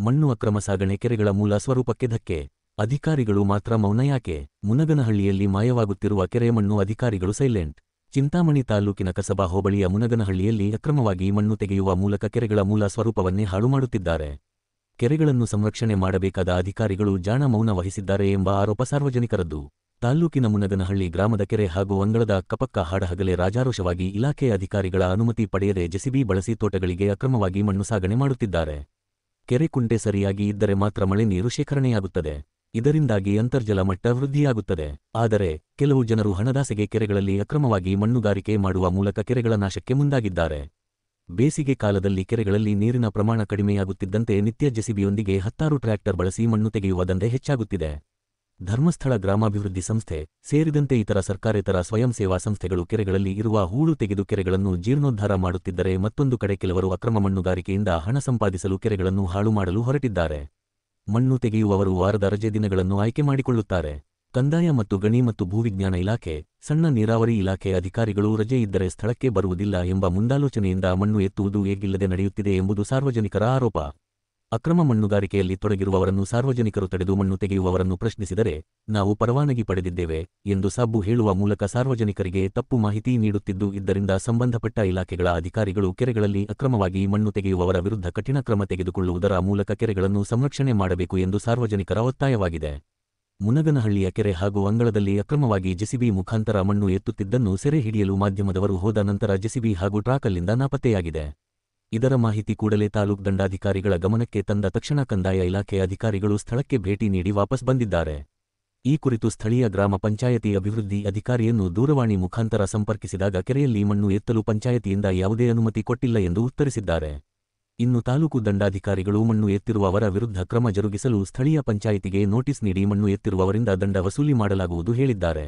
ಮಣ್ಣು ಅಕ್ರಮ ಸಾಗಣೆ, ಕೆರೆಗಳ ಮೂಲ ಸ್ವರೂಪಕ್ಕೆ ಧಕ್ಕೆ. ಅಧಿಕಾರಿಗಳು ಮಾತ್ರ ಮೌನ ಯಾಕೆ? ಮುನಗನಹಳ್ಳಿಯಲ್ಲಿ ಮಾಯವಾಗುತ್ತಿರುವ ಕೆರೆ ಮಣ್ಣು, ಅಧಿಕಾರಿಗಳು ಸೈಲೆಂಟ್. ಚಿಂತಾಮಣಿ ತಾಲ್ಲೂಕಿನ ಕಸಬಾ ಹೋಬಳಿಯ ಮುನಗನಹಳ್ಳಿಯಲ್ಲಿ ಅಕ್ರಮವಾಗಿ ಮಣ್ಣು ತೆಗೆಯುವ ಮೂಲಕ ಕೆರೆಗಳ ಮೂಲ ಸ್ವರೂಪವನ್ನೇ ಹಾಳು ಮಾಡುತ್ತಿದ್ದಾರೆ. ಕೆರೆಗಳನ್ನು ಸಂರಕ್ಷಣೆ ಮಾಡಬೇಕಾದ ಅಧಿಕಾರಿಗಳು ಜಾಣ ಮೌನ ವಹಿಸಿದ್ದಾರೆ ಎಂಬ ಆರೋಪ ಸಾರ್ವಜನಿಕರದ್ದು. ತಾಲ್ಲೂಕಿನ ಮುನಗನಹಳ್ಳಿ ಗ್ರಾಮದ ಕೆರೆ ಹಾಗೂ ಅಂಗಳದ ಅಕ್ಕಪಕ್ಕ ಹಾಡಹಗಲೇ ರಾಜಾರೋಷವಾಗಿ ಇಲಾಖೆ ಅಧಿಕಾರಿಗಳ ಅನುಮತಿ ಪಡೆಯದೆ ಜೆಸಿಬಿ ಬಳಸಿ ತೋಟಗಳಿಗೆ ಅಕ್ರಮವಾಗಿ ಮಣ್ಣು ಸಾಗಣೆ ಮಾಡುತ್ತಿದ್ದಾರೆ. ಕೆರೆ ಕುಂಟೆ ಸರಿಯಾಗಿ ಇದ್ದರೆ ಮಾತ್ರ ಮಳೆ ನೀರು ಶೇಖರಣೆಯಾಗುತ್ತದೆ. ಇದರಿಂದಾಗಿ ಅಂತರ್ಜಲ ಮಟ್ಟ ವೃದ್ಧಿಯಾಗುತ್ತದೆ. ಆದರೆ ಕೆಲವು ಜನರು ಹಣದಾಸೆಗೆ ಕೆರೆಗಳಲ್ಲಿ ಅಕ್ರಮವಾಗಿ ಮಣ್ಣುಗಾರಿಕೆ ಮಾಡುವ ಮೂಲಕ ಕೆರೆಗಳ ನಾಶಕ್ಕೆ ಮುಂದಾಗಿದ್ದಾರೆ. ಬೇಸಿಗೆ ಕಾಲದಲ್ಲಿ ಕೆರೆಗಳಲ್ಲಿ ನೀರಿನ ಪ್ರಮಾಣ ಕಡಿಮೆಯಾಗುತ್ತಿದ್ದಂತೆ ನಿತ್ಯ ಜೆಸಿಬಿಯೊಂದಿಗೆ 10 ಟ್ರ್ಯಾಕ್ಟರ್ ಬಳಸಿ ಮಣ್ಣು ತೆಗೆಯುವ ದಂಧೆ ಹೆಚ್ಚಾಗುತ್ತಿದೆ. ಧರ್ಮಸ್ಥಳ ಗ್ರಾಮಾಭಿವೃದ್ಧಿ ಸಂಸ್ಥೆ ಸೇರಿದಂತೆ ಇತರ ಸರ್ಕಾರೇತರ ಸ್ವಯಂ ಸೇವಾ ಸಂಸ್ಥೆಗಳು ಕೆರೆಗಳಲ್ಲಿ ಇರುವ ಹೂಳು ತೆಗೆದು ಕೆರೆಗಳನ್ನು ಜೀರ್ಣೋದ್ಧಾರ ಮಾಡುತ್ತಿದ್ದರೆ, ಮತ್ತೊಂದು ಕಡೆ ಕೆಲವರು ಅಕ್ರಮ ಮಣ್ಣುಗಾರಿಕೆಯಿಂದ ಹಣ ಸಂಪಾದಿಸಲು ಕೆರೆಗಳನ್ನು ಹಾಳು ಮಾಡಲು ಹೊರಟಿದ್ದಾರೆ. ಮಣ್ಣು ತೆಗೆಯುವವರು ವಾರದ ರಜೆ ದಿನಗಳನ್ನು ಆಯ್ಕೆ ಮಾಡಿಕೊಳ್ಳುತ್ತಾರೆ. ಕಂದಾಯ ಮತ್ತು ಗಣಿ ಮತ್ತು ಭೂವಿಜ್ಞಾನ ಇಲಾಖೆ, ಸಣ್ಣ ನೀರಾವರಿ ಇಲಾಖೆ ಅಧಿಕಾರಿಗಳು ರಜೆ ಇದ್ದರೆ ಸ್ಥಳಕ್ಕೆ ಬರುವುದಿಲ್ಲ ಎಂಬ ಮುಂದಾಲೋಚನೆಯಿಂದ ಮಣ್ಣು ಎತ್ತುವುದು ಏಗಿಲ್ಲದೆ ನಡೆಯುತ್ತಿದೆ ಎಂಬುದು ಸಾರ್ವಜನಿಕರ ಆರೋಪ. ಅಕ್ರಮ ಮಣ್ಣುಗಾರಿಕೆಯಲ್ಲಿ ತೊಡಗಿರುವವರನ್ನು ಸಾರ್ವಜನಿಕರು ತಡೆದು ಮಣ್ಣು ತೆಗೆಯುವವರನ್ನು ಪ್ರಶ್ನಿಸಿದರೆ, ನಾವು ಪರವಾನಗಿ ಪಡೆದಿದ್ದೇವೆ ಎಂದು ಸಬ್ಬು ಹೇಳುವ ಮೂಲಕ ಸಾರ್ವಜನಿಕರಿಗೆ ತಪ್ಪು ಮಾಹಿತಿ ನೀಡುತ್ತಿದ್ದು, ಇದರಿಂದ ಸಂಬಂಧಪಟ್ಟ ಇಲಾಖೆಗಳ ಅಧಿಕಾರಿಗಳು ಕೆರೆಗಳಲ್ಲಿ ಅಕ್ರಮವಾಗಿ ಮಣ್ಣು ತೆಗೆಯುವವರ ವಿರುದ್ಧ ಕಠಿಣ ಕ್ರಮ ತೆಗೆದುಕೊಳ್ಳುವುದರ ಮೂಲಕ ಕೆರೆಗಳನ್ನು ಸಂರಕ್ಷಣೆ ಮಾಡಬೇಕು ಎಂದು ಸಾರ್ವಜನಿಕರ ಒತ್ತಾಯವಾಗಿದೆ. ಮುನಗನಹಳ್ಳಿಯ ಕೆರೆ ಹಾಗೂ ಅಂಗಳದಲ್ಲಿ ಅಕ್ರಮವಾಗಿ ಜೆಸಿಬಿ ಮುಖಾಂತರ ಮಣ್ಣು ಎತ್ತುತ್ತಿದ್ದನ್ನು ಸೆರೆ ಹಿಡಿಯಲು ಮಾಧ್ಯಮದವರು ಹೋದ ನಂತರ ಜೆಸಿಬಿ ಹಾಗೂ ಟ್ರಾಕಲ್ಲಿಂದ ನಾಪತ್ತೆಯಾಗಿದೆ. ಇದರ ಮಾಹಿತಿ ಕೂಡಲೇ ತಾಲೂಕು ದಂಡಾಧಿಕಾರಿಗಳ ಗಮನಕ್ಕೆ ತಂದ ತಕ್ಷಣ ಕಂದಾಯ ಇಲಾಖೆ ಅಧಿಕಾರಿಗಳು ಸ್ಥಳಕ್ಕೆ ಭೇಟಿ ನೀಡಿ ವಾಪಸ್ ಬಂದಿದ್ದಾರೆ. ಈ ಕುರಿತು ಸ್ಥಳೀಯ ಗ್ರಾಮ ಪಂಚಾಯತಿ ಅಭಿವೃದ್ಧಿ ಅಧಿಕಾರಿಯನ್ನು ದೂರವಾಣಿ ಮುಖಾಂತರ ಸಂಪರ್ಕಿಸಿದಾಗ ಕೆರೆಯಲ್ಲಿ ಮಣ್ಣು ಎತ್ತಲು ಪಂಚಾಯತಿಯಿಂದ ಯಾವುದೇ ಅನುಮತಿ ಕೊಟ್ಟಿಲ್ಲ ಎಂದು ಉತ್ತರಿಸಿದ್ದಾರೆ. ಇನ್ನು ತಾಲೂಕು ದಂಡಾಧಿಕಾರಿಗಳು ಮಣ್ಣು ಎತ್ತಿರುವವರ ವಿರುದ್ಧ ಕ್ರಮ ಜರುಗಿಸಲು ಸ್ಥಳೀಯ ಪಂಚಾಯಿತಿಗೆ ನೋಟಿಸ್ ನೀಡಿ ಮಣ್ಣು ಎತ್ತಿರುವವರಿಂದ ದಂಡ ವಸೂಲಿ ಮಾಡಲಾಗುವುದು ಹೇಳಿದ್ದಾರೆ.